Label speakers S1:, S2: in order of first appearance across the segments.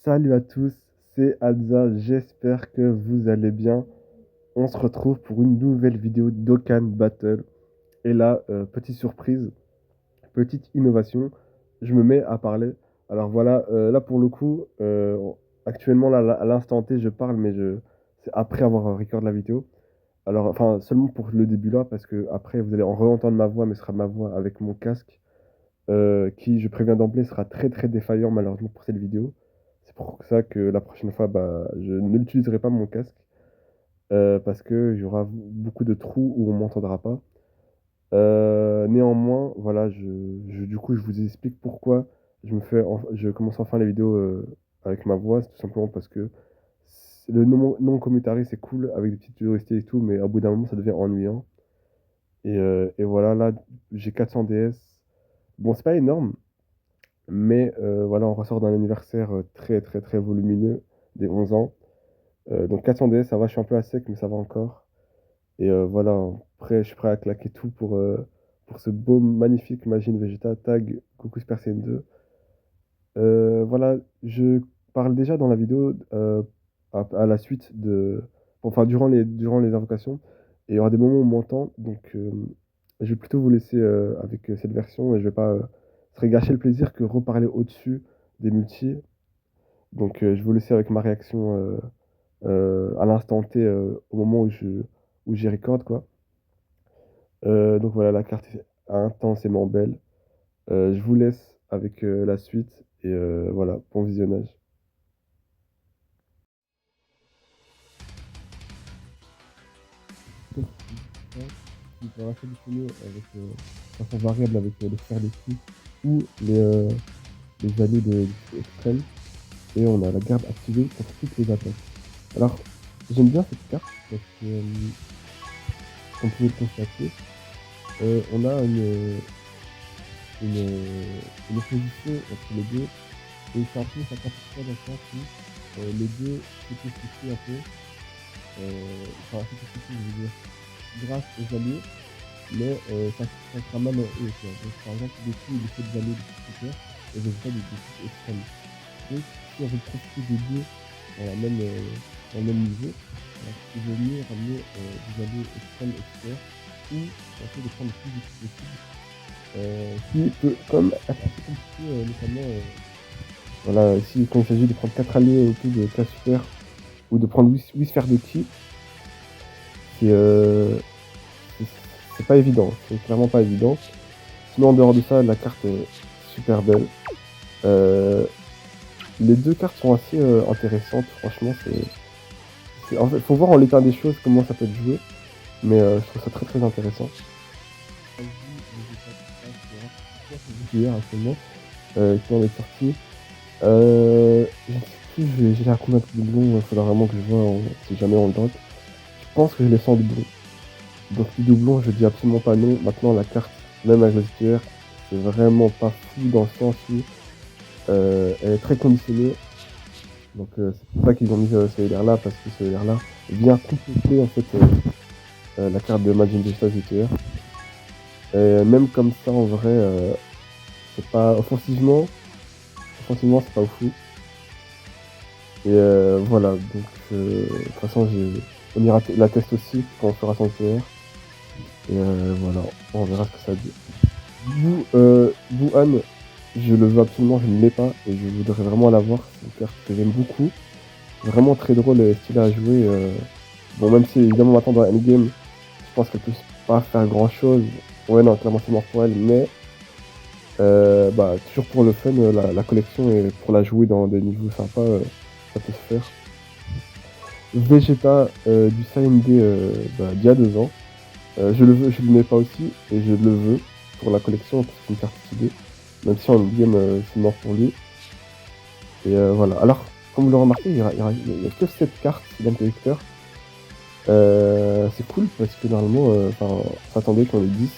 S1: Salut à tous, c'est Alza, j'espère que vous allez bien. On se retrouve pour une nouvelle vidéo d'Okan Battle. Et là, petite surprise, petite innovation, je me mets à parler. Alors voilà, là pour le coup, actuellement là, à l'instant T, je parle, mais c'est après avoir record la vidéo. Alors, enfin, seulement pour le début là, parce que après vous allez en re-entendre ma voix, mais ce sera ma voix avec mon casque qui, je préviens d'emblée, sera très très défaillant malheureusement pour cette vidéo. C'est pour ça que la prochaine fois, bah, je ne l'utiliserai pas mon casque parce qu'il y aura beaucoup de trous où on m'entendra pas. Néanmoins, voilà, du coup, je vous explique pourquoi je commence enfin les vidéos avec ma voix. C'est tout simplement parce que le non commentary c'est cool avec des petites curiosités et tout, mais au bout d'un moment, ça devient ennuyant. Et voilà, là, j'ai 400 DS. Bon, c'est pas énorme, mais voilà, on ressort d'un anniversaire très très très volumineux des 11 ans. Donc 400 DS, ça va, je suis un peu à sec, mais ça va encore. Et voilà, je suis prêt à claquer tout pour ce beau, magnifique Magine Vegeta Tag Goku Super Saiyan 2. Voilà, je parle déjà dans la vidéo à la suite enfin, durant les invocations. Et il y aura des moments où on m'entend, donc je vais plutôt vous laisser avec cette version et je vais pas. Ce serait gâcher le plaisir que reparler au-dessus des multis. Donc je vais vous laisser avec ma réaction à l'instant T au moment où j'y record, quoi. Donc voilà, la carte est intensément belle. Je vous laisse avec la suite et voilà, bon visionnage. Qui peut rester disponible avec façon variable avec les sphères de ki ou les alliés de extrême. Et on a la garde activée pour toutes les attaques. Alors, j'aime bien cette carte parce que, comme vous pouvez le constater, on a une opposition entre les deux. Et c'est un peu ça capture dans le sens où les deux s'écoutent un peu, enfin, s'écoutent, je veux dire, grâce aux alliés, mais ça sera mal en eux. Quoi. Donc, par exemple, des coups, il essaie de alliés de super et des résultats des coups extrêmes. Donc, si on veut profiter des deux dans le même niveau, alors, il vaut mieux ramener des alliés extrêmes et super ou essayer de prendre le plus vite possible. Qui peut comme être un peu compliqué, notamment voilà, si quand il s'agit de prendre 4 alliés autour de 4 super ou de prendre 8 sphères de ki, c'est c'est pas évident, c'est clairement pas évident. Sinon en dehors de ça, la carte est super belle. Les deux cartes sont assez intéressantes, franchement. En fait, faut voir en l'état des choses comment ça peut être joué, mais je trouve ça très très intéressant. Hier actuellement, qui en est sorti. Je ne sais plus, j'ai l'air combien de doublons, il faudra vraiment que je vois si jamais on le drop. Je pense que je l'ai 100 doublons. Donc les doublons, je dis absolument pas non. Maintenant la carte, même avec le STR, c'est vraiment pas fou dans le sens où elle est très conditionnée. Donc c'est pour ça qu'ils ont mis ce LR là, parce que ce LR là vient compléter en fait la carte de Majin Vegeta ZTR. Et même comme ça en vrai, c'est pas offensivement c'est pas fou. Et voilà, donc de toute façon on ira la test aussi quand on fera son TR. Et voilà, on verra ce que ça dit. Wuhan, je le veux absolument, je ne l'ai pas et je voudrais vraiment l'avoir. C'est une carte que j'aime beaucoup. Vraiment très drôle et stylé à jouer. Bon, même si évidemment maintenant dans Endgame, je pense qu'elle peut pas faire grand chose. Ouais, non, clairement c'est mort pour elle, mais bah, toujours pour le fun, la collection et pour la jouer dans des niveaux sympas, ça peut se faire. Vegeta du Saiyan D d'il y a 2 ans. Je le veux, je le mets pas aussi, et je le veux pour la collection, parce que c'est une carte stylée. Même si en game, c'est mort pour lui. Et voilà. Alors, comme vous le remarquez, il y a que 7 cartes dans le collecteur. C'est cool, parce que normalement, on s'attendait qu'on ait 10.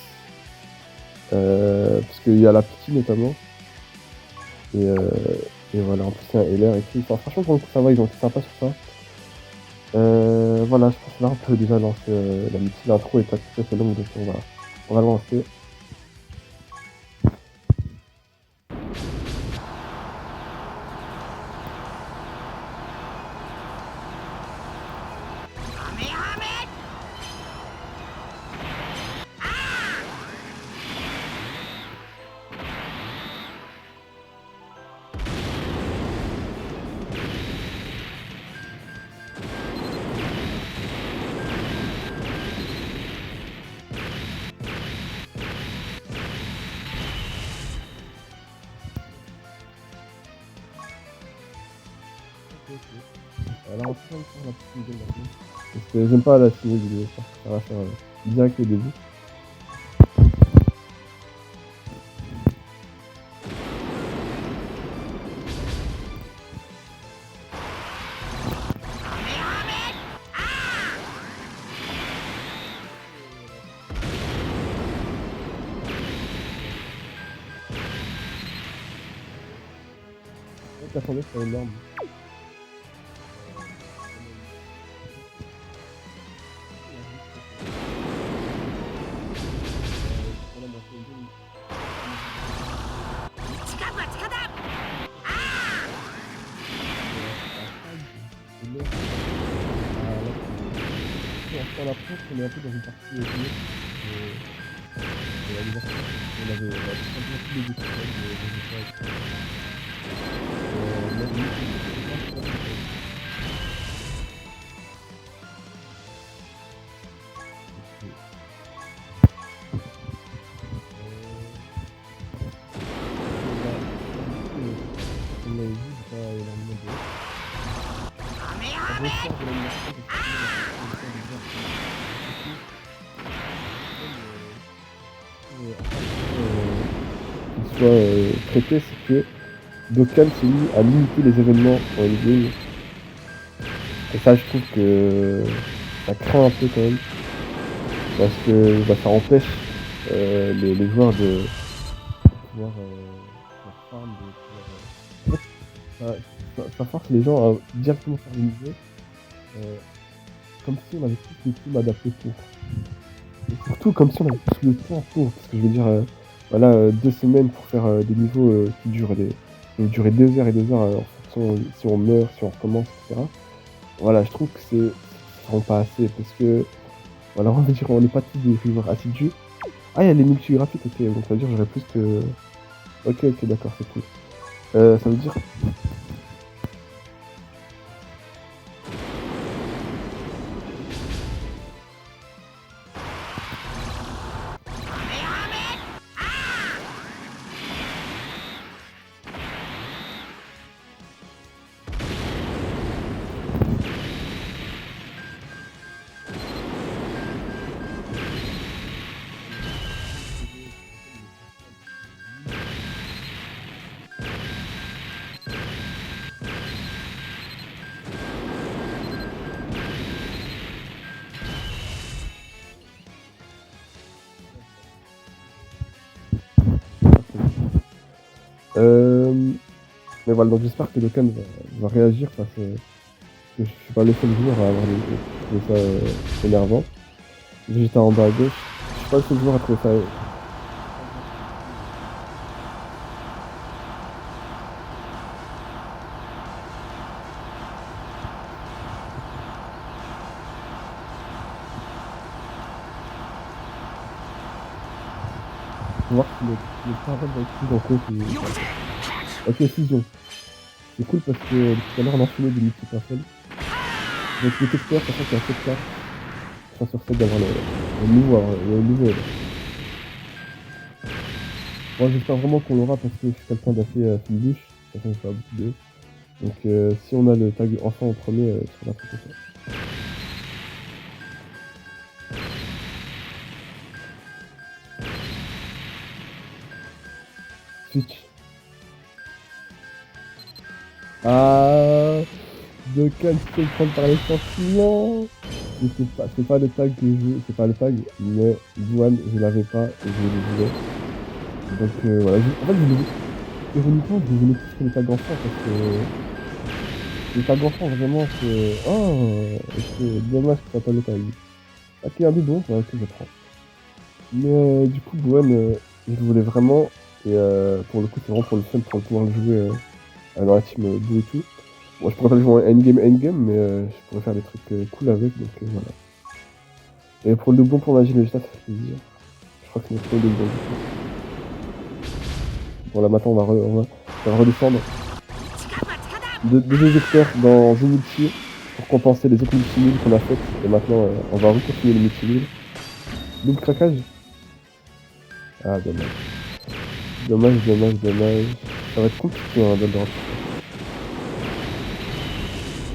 S1: Parce qu'il y a la petite notamment. Et voilà, en plus c'est un LR et tout. Enfin, franchement, pour le coup, ça va, ils ont été sympas sur ça. Voilà, je pense que là, on peut déjà lancer la multi. L'intro est pas tout à fait longue, donc on va le lancer. Alors, on va faire la petite vidéo maintenant. Parce que j'aime pas la filmer vidéo, ça va faire direct le début. T'attendais, c'est énorme. On apprend qu'on est un peu dans une partie de l'anniversaire. On avait simplement tous les épisodes de résultats. On a vu pas énormément de refaire de l'animation qu'il soit traité, c'est que Dokkan s'est mis à limiter les événements en NBA. Et ça, je trouve que ça craint un peu quand même. Parce que ça empêche les joueurs de pouvoir farm, de pouvoir. En fait, ça force les gens à directement faire le niveau. Comme si on avait tous le team adapté pour. Et surtout comme si on avait tous le temps pour. Parce que je veux dire, voilà, 2 semaines pour faire des niveaux qui durent durer 2 heures et 2 heures en fonction si on meurt, si on recommence, etc. Voilà, je trouve que ça rend pas assez parce que voilà, on va dire on n'est pas tous des joueurs assidus. Ah, il y a les multi graphiques, ok, donc ça veut dire j'aurais plus que. Ok, d'accord, c'est cool. Ça veut dire. Mais voilà, donc j'espère que Dokkan va réagir parce que je suis pas le seul joueur à avoir trouvé ça énervant. J'étais en bas à gauche, je suis pas le seul joueur à trouver ça. Faut voir si le parole va être pris en compte. Ok, fusion. C'est cool parce que tout à l'heure on a enchaîné des multi-personnes. Donc le texteur, sachant qu'il y a 7 cartes, chance sur 7 d'avoir le nouveau. Moi j'espère vraiment qu'on l'aura parce que je suis quelqu'un d'assez fine-bouche. De toute façon, je fais beaucoup de. Donc si on a le tag enfant en premier, ça va très content. Switch. Ah, Dokkan se fait prendre par les sentiments. C'est pas le tag que je veux, c'est pas le tag, mais Douane, je l'avais pas et je le voulais. Donc voilà, en fait, ironiquement, je voulais plus que les tags enfants parce que les tags enfants, vraiment, c'est. Oh, c'est dommage que ça pas le tag. Ok, un bidon, ouais, ok, je prends. Mais du coup, Douane, je le voulais vraiment. Et pour le coup, c'est vraiment pour le fun, pour pouvoir le jouer dans la team Blue et tout. Bon, je pourrais pas le jouer en endgame, mais je pourrais faire des trucs cool avec, donc voilà. Et pour le bon pour magie Vegeta, ça fait plaisir. Je crois que c'est notre premier bon. Bon, là maintenant, on va redescendre. Deux éjecteurs dans une multi pour compenser les autres multi qu'on a faites. Et maintenant, on va recontinuer les multi. Double craquage. Ah, dommage. Dommage. Ça va être compliqué, hein, d'abord.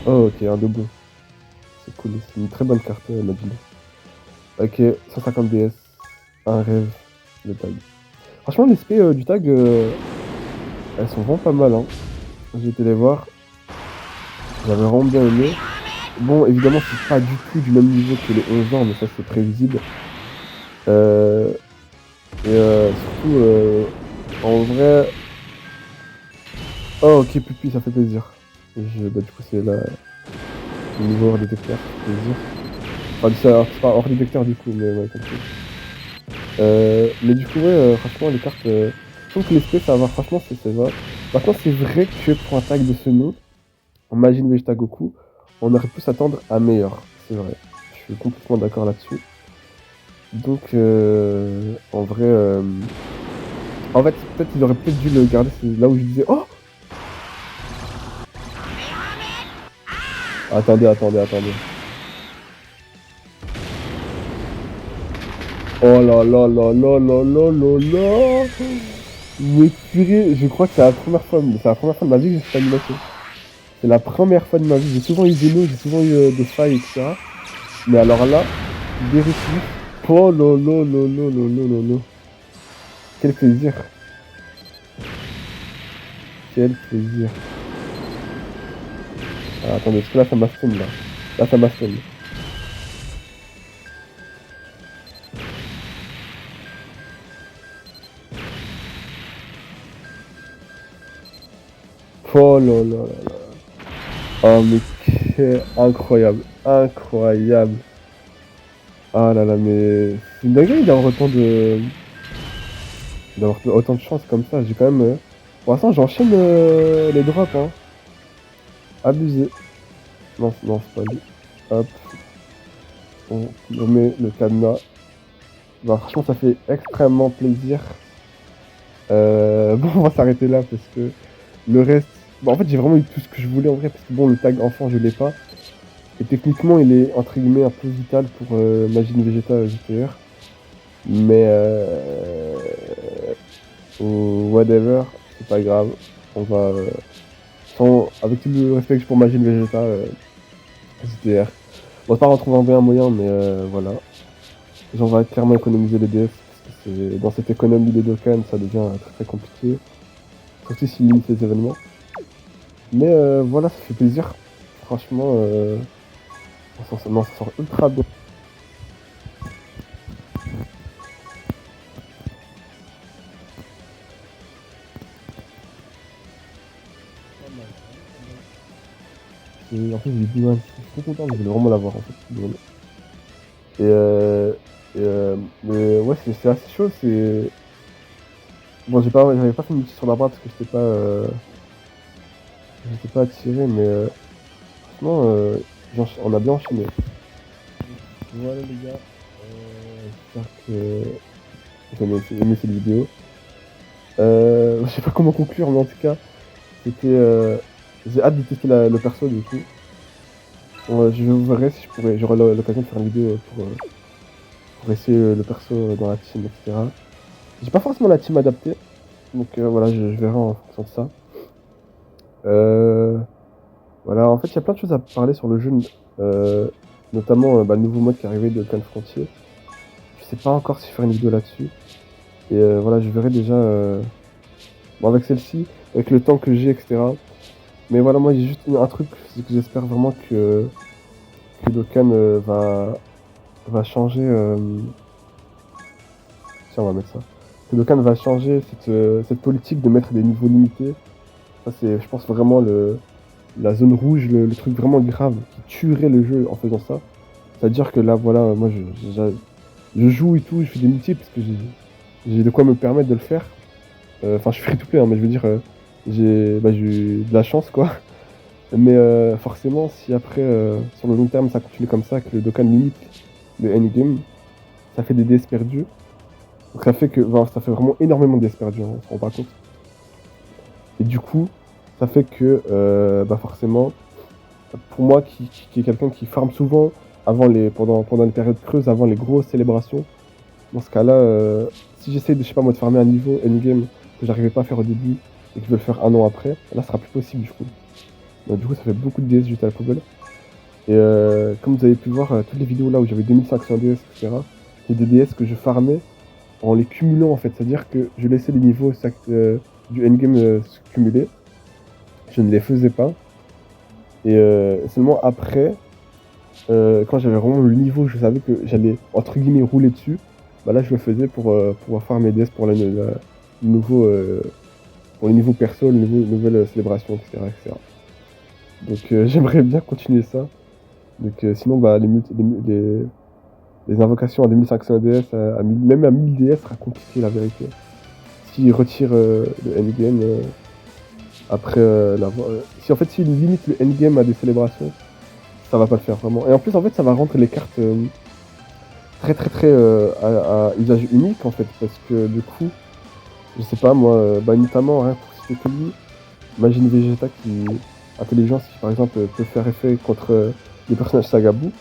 S1: Oh, ok, un double. C'est cool, c'est une très bonne carte, Majin. Ok, 150 DS. Un rêve de tag. Franchement, les SP du tag, elles sont vraiment pas mal, hein. J'ai été les voir. J'avais vraiment bien aimé. Bon, évidemment, c'est pas du tout du même niveau que les 11 ans, mais ça, c'est prévisible. Euh, surtout, en vrai... Oh, ok, Pupi, ça fait plaisir. Bah, du coup, c'est le niveau hors détecteur, ça fait plaisir. Enfin, c'est pas hors détecteur, du coup, mais ouais, compris. Mais du coup, ouais, franchement, les cartes... je trouve que l'esprit, ça va, franchement, c'est va. Maintenant, c'est vrai que pour un tag de ce nom, en Majin Vegeta Goku, on aurait pu s'attendre à meilleur. C'est vrai. Je suis complètement d'accord là-dessus. Donc, en vrai... En fait, peut-être il aurait peut-être dû le garder, c'est là où je disais... Oh! Attendez. Oh là là là là là là là là! Mais purée, je crois que c'est la première fois de ma vie que j'ai cette animation. C'est la première fois de ma vie. J'ai souvent eu des lots, j'ai souvent eu des failles, etc. Mais alors là, des récifs. Oh là là là là là là là là. Quel plaisir. Quel plaisir. Ah, attendez, parce que là, ça m'astonne, là. Là, ça m'astonne. Oh là là là là. Oh, mais incroyable. Incroyable. Ah là là, mais c'est une dinguerie d'avoir autant de chance comme ça. J'ai quand même... Pour l'instant, j'enchaîne les drops, hein. Abusé. Non, non, c'est pas lui. Hop, on met le cadenas. Bah, franchement, ça fait extrêmement plaisir. Bon, on va s'arrêter là parce que le reste... Bon, en fait, j'ai vraiment eu tout ce que je voulais en vrai, parce que bon, le tag enfant, je l'ai pas. Et techniquement, il est entre guillemets un peu vital pour Majin Vegeta JTR. Mais whatever, c'est pas grave. On va... avec tout le respect que j'ai pour Majin Vegeta JTR. On va pas retrouver un moyen, mais voilà. J'en vais clairement économiser les DS, parce que dans cette économie des Dokkan, ça devient très très compliqué. Surtout s'il limite les événements. Mais voilà, ça fait plaisir. Franchement, on s'en sort ultra bien. Et en fait, j'ai dit, ouais, je suis trop content, je voulais vraiment l'avoir en fait. Et, mais ouais, c'est assez chaud. C'est bon, j'avais pas fait une multi sur la barre parce que j'étais pas attiré, mais franchement, on a bien enchaîné. Voilà les gars, j'espère que vous avez aimé cette vidéo. Je sais pas comment conclure, mais en tout cas, c'était, j'ai hâte de tester le perso du coup. Je verrai si j'aurai l'occasion de faire une vidéo pour essayer le perso dans la team, etc. J'ai pas forcément la team adaptée, donc voilà, je verrai en fonction de ça. Voilà, en fait, il y a plein de choses à parler sur le jeu, notamment le nouveau mode qui est arrivé de Clan Frontier. Je sais pas encore si faire une vidéo là-dessus. Et voilà, je verrai déjà bon, avec celle-ci, avec le temps que j'ai, etc. Mais voilà, moi j'ai juste un truc, c'est que j'espère vraiment que Dokkan va changer. Tiens, on va mettre ça. Que Dokkan va changer cette politique de mettre des niveaux limités. Ça, c'est, je pense, vraiment la zone rouge, le truc vraiment grave qui tuerait le jeu en faisant ça. C'est-à-dire que là, voilà, moi je joue et tout, je fais des multis parce que j'ai de quoi me permettre de le faire. Enfin, je suis free to play, hein, mais je veux dire, j'ai de la chance, quoi. Mais forcément, si après, sur le long terme, ça continue comme ça, que le Dokkan limite le endgame, ça fait des DS perdus. Donc ça fait vraiment énormément de DS perdus, hein, on se rend pas compte. Et du coup, ça fait que, forcément, pour moi, qui est quelqu'un qui farme souvent pendant les périodes creuses, avant les grosses célébrations, dans ce cas-là, si j'essaie de, je sais pas moi, de farmer un niveau endgame que j'arrivais pas à faire au début et que je veux le faire un an après, là, ce sera plus possible du coup. Donc du coup, ça fait beaucoup de DS juste à la poubelle. Et comme vous avez pu voir, toutes les vidéos là où j'avais 2500 DS, etc., c'est des DS que je farmais en les cumulant en fait. C'est-à-dire que je laissais les niveaux du endgame se cumuler. Je ne les faisais pas. Et seulement après, quand j'avais vraiment le niveau, je savais que j'allais entre guillemets rouler dessus. Bah là, je le faisais pour pouvoir faire mes DS pour le nouveau, pour les nouveaux persos, les nouvelles célébrations, etc., etc. Donc j'aimerais bien continuer ça. Donc sinon, bah, les invocations à 2500 DS, même à 1000 DS sera compliqué la vérité. S'il retire le endgame après si en fait s'il limite le endgame à des célébrations, ça va pas le faire vraiment. Et en plus en fait ça va rendre les cartes très très très à usage unique en fait, parce que du coup, je sais pas moi, bah notamment rien pour citer que lui, Imagine Vegeta qui intelligence qui par exemple peut faire effet contre les personnages Sagabou.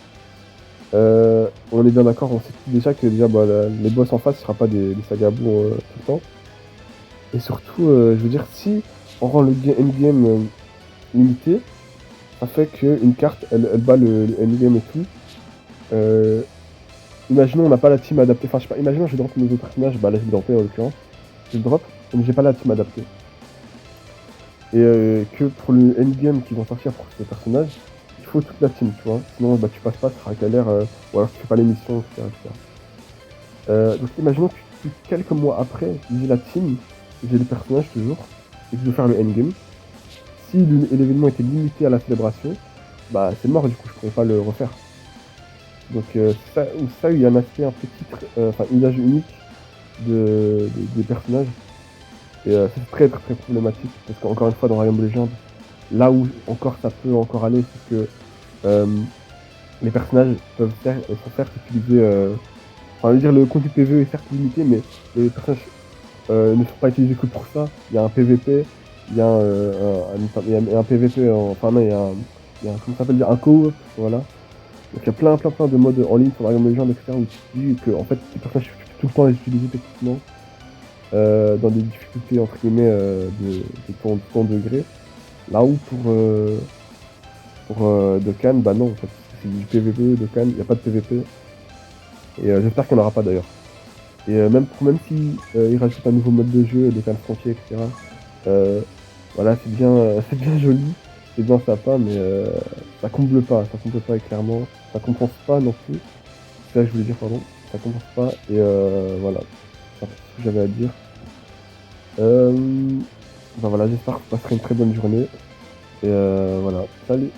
S1: On est bien d'accord, on sait déjà que déjà bah, les boss en face ne sera pas des Sagabou tout le temps. Et surtout, je veux dire, si on rend le endgame limité, ça fait qu'une carte, elle bat le endgame et tout. Euh, Imaginons, on n'a pas la team adaptée. Enfin, je sais pas, imaginons, je drop mes autres personnages, bah là, je vais dropper en l'occurrence. Je le drop, mais j'ai pas la team adaptée. Et que pour le endgame qui vont sortir pour ce personnage, il faut toute la team, tu vois. Sinon, bah, tu passes pas, ça sera galère, ou alors tu fais pas l'émission, etc., etc. Donc, imaginons que quelques mois après, j'ai la team, j'ai le personnage toujours, et que je veux faire le endgame. Si l'événement était limité à la célébration, bah c'est mort, du coup, je pourrais pas le refaire. Donc, ça, il y a un aspect un peu titre, enfin, usage unique des personnages. Et c'est très, très, très problématique, parce qu'encore une fois, dans Royaume Legends, là où encore ça peut encore aller, c'est que les personnages sont certes utilisés. Enfin, je veux dire, le contenu PvE est certes limité, mais les personnages ne sont pas utilisés que pour ça. Il y a un PvP, il y a il y a un PvP, enfin non, il y a un, comment ça s'appelle, un co-op, voilà. Donc il y a plein, plein, plein de modes en ligne sur Dragon Ball Legends, etc. où tu te dis que en fait, les personnages, tu peux tout le temps les utiliser techniquement dans des difficultés entre guillemets de ton degré. Là où pour Dokkan, bah non, en fait, c'est du PvP, Dokkan, il n'y a pas de PvP. Et j'espère qu'il n'y en aura pas d'ailleurs. Et même si ils rajoutent un nouveau mode de jeu, des camps frontiers, etc. euh, voilà, c'est bien joli, c'est bien sympa, mais ça comble pas et clairement, ça compense pas non plus. C'est ça que je voulais dire, pardon, ça compense pas et voilà, c'est un peu ce que j'avais à dire. Euh, ben voilà, j'espère que vous passerez une très bonne journée et voilà, salut.